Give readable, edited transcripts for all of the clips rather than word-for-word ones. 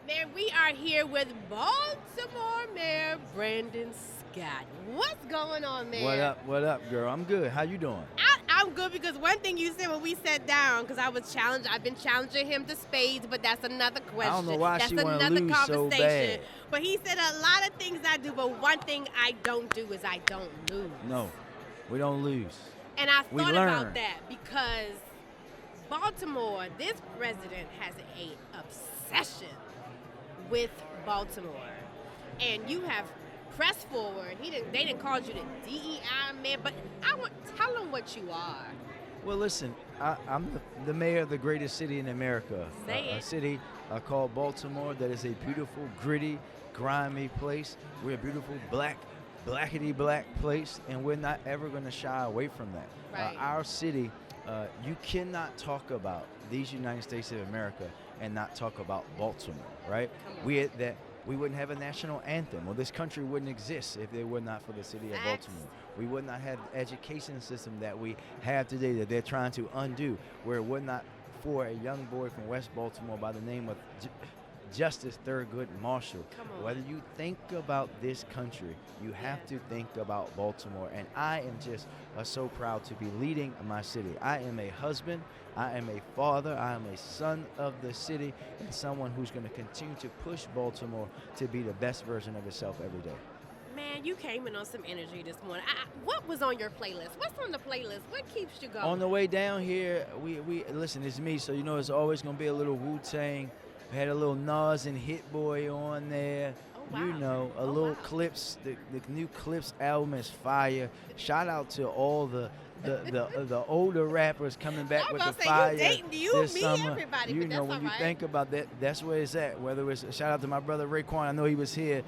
Man, we are here with Baltimore Mayor Brandon Scott. What's going on, Mayor? What up, girl? I'm good. How you doing? I'm good because one thing you said when we sat down, because I've been challenging him to spades, but that's another question. I don't know why that's she want to another lose so conversation. bad. But he said a lot of things I do, but one thing I don't do is I don't lose. No, we don't lose. And I We thought learn. about that because Baltimore, this president has a obsession with Baltimore. And you have pressed forward. They didn't call you the DEI man, but tell them what you are. Well, listen, I'm the mayor of the greatest city in America. Say A it. city called Baltimore that is a beautiful, gritty, grimy place. We're a beautiful, blackety black place, and we're not ever going to shy away from that. Right. Our city, you cannot talk about these United States of America and not talk about Baltimore, right? Come on. We wouldn't have a national anthem. Well, this country wouldn't exist if it were not for the city of Facts. Baltimore. We would not have the education system that we have today that they're trying to undo, where it would not for a young boy from West Baltimore by the name of Justice Thurgood Marshall. Come on. Whether you think about this country, you have to think about Baltimore. And I am just so proud to be leading my city. I am a husband. I am a father. I am a son of the city and someone who's going to continue to push Baltimore to be the best version of itself every day. Man, you came in on some energy this morning. What was on your playlist? What's on the playlist? What keeps you going? On the way down here, we listen, it's me, so you know it's always going to be a little Wu-Tang. We had a little Nas and Hit Boy on there. Oh, wow. You know, a Oh, little wow. Clips. The new Clips album is fire. Shout out to all the older rappers coming back I'm with the about to say, fire you dating you, this me, summer. everybody, You but know, that's when all you right. think about that, that's where it's at. Whether it's shout out to my brother Raekwon. I know he was here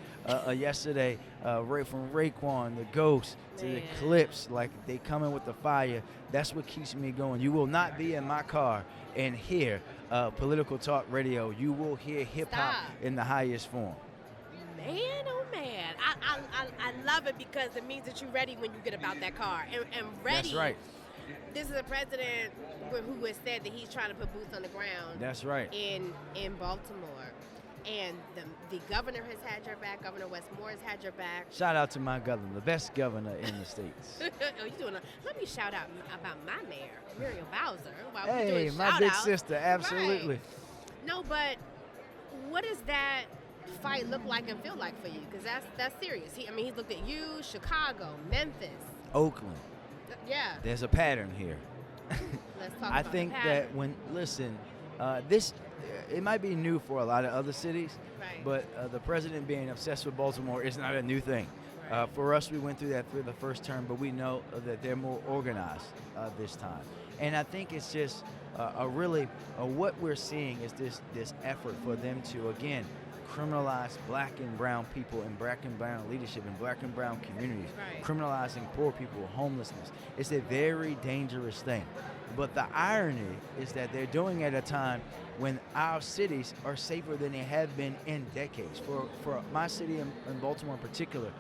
yesterday. From Raekwon, the Ghost to the Man. Clips, like they coming with the fire. That's what keeps me going. You will not be in my car and hear political talk radio. You will hear hip hop Stop. in the highest form. Man, oh man. I love it because it means that you're ready when you get about that car. And ready. That's right. This is a president who has said that he's trying to put boots on the ground That's right. in Baltimore. And the governor has had your back. Governor Westmore has had your back. Shout out to my governor, the best governor in the states. Oh, you doing let me shout out about my mayor, Muriel Bowser. While we're Hey, doing my big shout-outs. sister, absolutely. Right. No, but what does that fight look like and feel like for you? Because that's serious. He's looked at you, Chicago, Memphis. Oakland, Yeah. there's a pattern here. Let's talk I about think the pattern. that it might be new for a lot of other cities, Right. but the president being obsessed with Baltimore is not a new thing. Right. For us, we went through that for the first term, but we know that they're more organized this time. And I think it's just what we're seeing is this effort for them to, again, criminalize black and brown people and black and brown leadership in black and brown communities, Right. criminalizing poor people, homelessness. It's a very dangerous thing. But the irony is that they're doing it at a time when our cities are safer than they have been in decades. For my city in Baltimore in particular,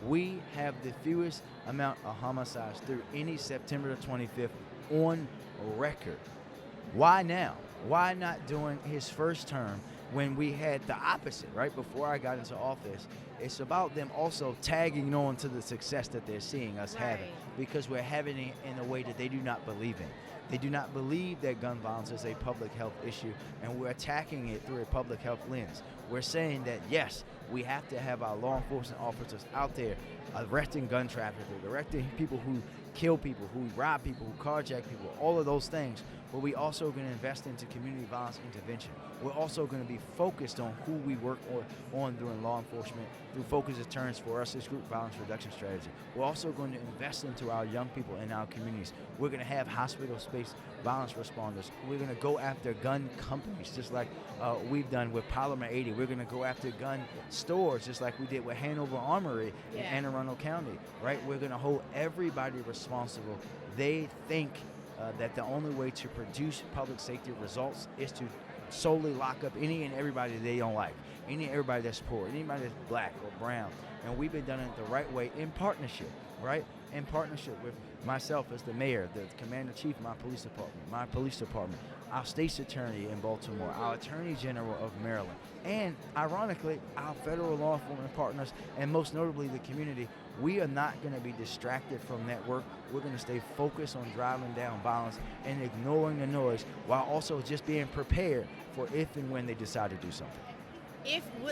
we have the fewest amount of homicides through any September the 25th on record. Why now? Why not during his first term when we had the opposite, right before I got into office? It's about them also tagging on to the success that they're seeing us having, Right. because we're having it in a way that they do not believe in. They do not believe that gun violence is a public health issue, and we're attacking it through a public health lens. We're saying that, yes, we have to have our law enforcement officers out there arresting gun traffickers, arresting people who kill people, who rob people, who carjack people, all of those things. But we also going to invest into community violence intervention. We're also going to be focused on who we work on during law enforcement through focus deterrence for us as group violence reduction strategy. We're also going to invest into our young people in our communities. We're going to have hospital-based violence responders. We're going to go after gun companies, just like we've done with Polymer 80. We're going to go after gun stores, just like we did with Hanover Armory in Anne Arundel County, right? We're going to hold everybody responsible. They think that the only way to produce public safety results is to solely lock up any and everybody they don't like, any and everybody that's poor, anybody that's black or brown. And we've been done it the right way in partnership, right? In partnership with myself as the mayor, the commander-in-chief of my police department, our state's attorney in Baltimore, our attorney general of Maryland, and ironically, our federal law enforcement partners, and most notably the community. We are not going to be distracted from that work. We're going to stay focused on driving down violence and ignoring the noise, while also just being prepared for if and when they decide to do something.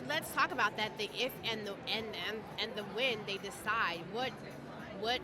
Let's talk about that. The if and the when they decide. What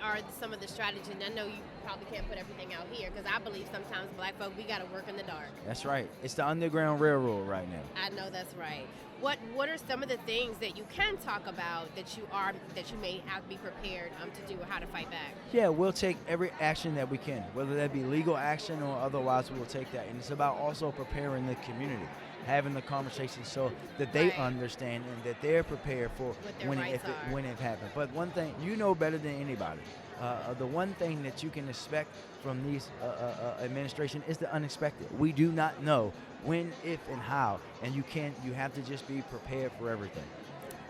are some of the strategies? And I know you probably can't put everything out here, because I believe sometimes black folk, we got to work in the dark. That's right. It's the Underground Railroad right now. I know that's right. What are some of the things that you can talk about that you may have to be prepared to do, or how to fight back? Yeah, we'll take every action that we can, whether that be legal action or otherwise. We'll take that, and it's about also preparing the community, having the conversation so that they understand and that they're prepared for when it happens. But one thing, you know better than anybody, the one thing that you can expect from these administration is the unexpected. We do not know when, if, and how, and you have to just be prepared for everything.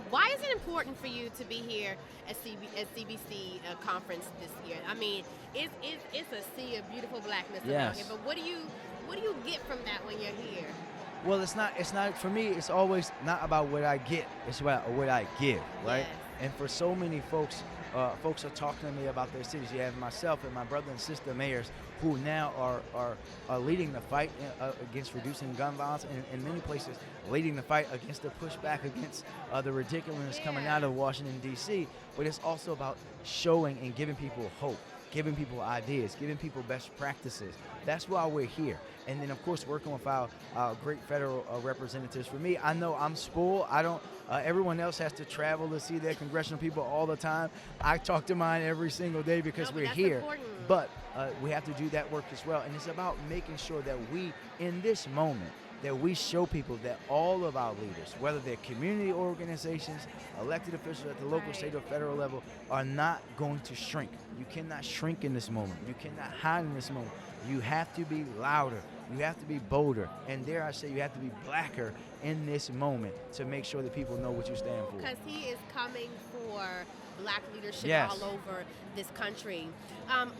Why is it important for you to be here at CBC conference this year? I mean, it's a sea of beautiful blackness around here, but what do you get from that when you're here? Well, it's not for me. It's always not about what I get. It's about what I give, right? Yes. And for so many folks are talking to me about their cities. You have myself and my brother and sister mayors who now are leading the fight against reducing gun violence, and in many places leading the fight against the pushback against the ridiculousness coming out of Washington, D.C. But it's also about showing and giving people hope, giving people ideas, giving people best practices. That's why we're here. And then, of course, working with our great federal representatives. For me, I know I'm spoiled. I don't. Everyone else has to travel to see their congressional people all the time. I talk to mine every single day because we're here. Important. But we have to do that work as well. And it's about making sure that we, in this moment, that we show people that all of our leaders, whether they're community organizations, elected officials at the local, state, or federal level, are not going to shrink. You cannot shrink in this moment. You cannot hide in this moment. You have to be louder. You have to be bolder. And dare I say, you have to be blacker in this moment to make sure that people know what you stand for. Because he is coming for black leadership all over this country.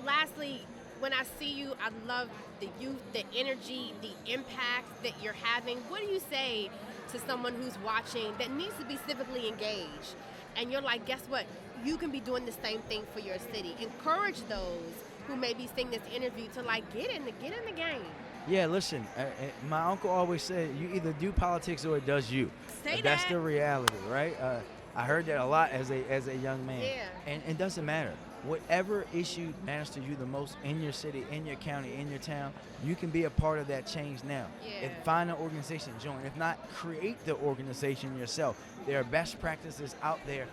Lastly, when I see you, I love the youth, the energy, the impact that you're having. What do you say to someone who's watching that needs to be civically engaged? And you're like, guess what? You can be doing the same thing for your city. Encourage those who may be seeing this interview to get in the game. Yeah, listen, my uncle always said, you either do politics or it does you. That's the reality, right? I heard that a lot as a young man. Yeah. And it doesn't matter. Whatever issue matters to you the most in your city, in your county, in your town, you can be a part of that change now. Yeah. If find an organization, join. If not, create the organization yourself. There are best practices out there.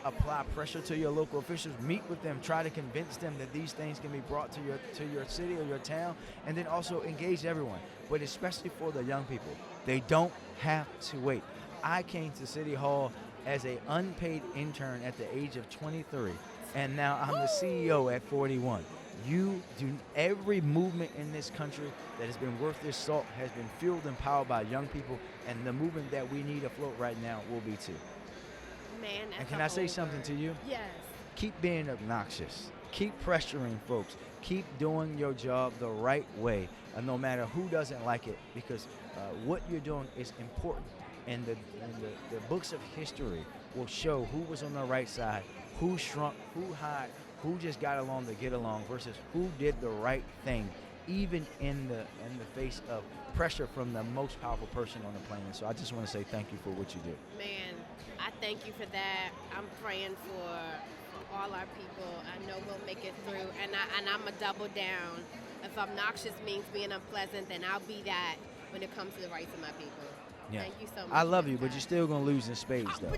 Apply pressure to your local officials. Meet with them. Try to convince them that these things can be brought to your city or your town, and then also engage everyone. But especially for the young people, they don't have to wait. I came to City Hall as an unpaid intern at the age of 23, and now I'm the CEO at 41. Every movement in this country that has been worth its salt has been fueled and powered by young people, and the movement that we need afloat right now will be too. Man, and can I say something to you? Yes. Keep being obnoxious. Keep pressuring folks. Keep doing your job the right way, no matter who doesn't like it, because what you're doing is important. And the books of history will show who was on the right side, who shrunk, who hid, who just got along to get along, versus who did the right thing, even in the face of pressure from the most powerful person on the planet. So I just want to say thank you for what you do. Man, I thank you for that. I'm praying for all our people. I know we'll make it through, and I'm a double down. If obnoxious means being unpleasant, then I'll be that when it comes to the rights of my people. Yeah. Thank you so much. I love you, but you're still gonna lose in spades, though.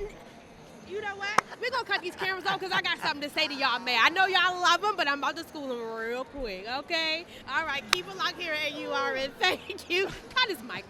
You know what? We're going to cut these cameras off because I got something to say to y'all, man. I know y'all love them, but I'm about to school them real quick, okay? All right, keep it locked here at URN. Thank you. Cut his mic.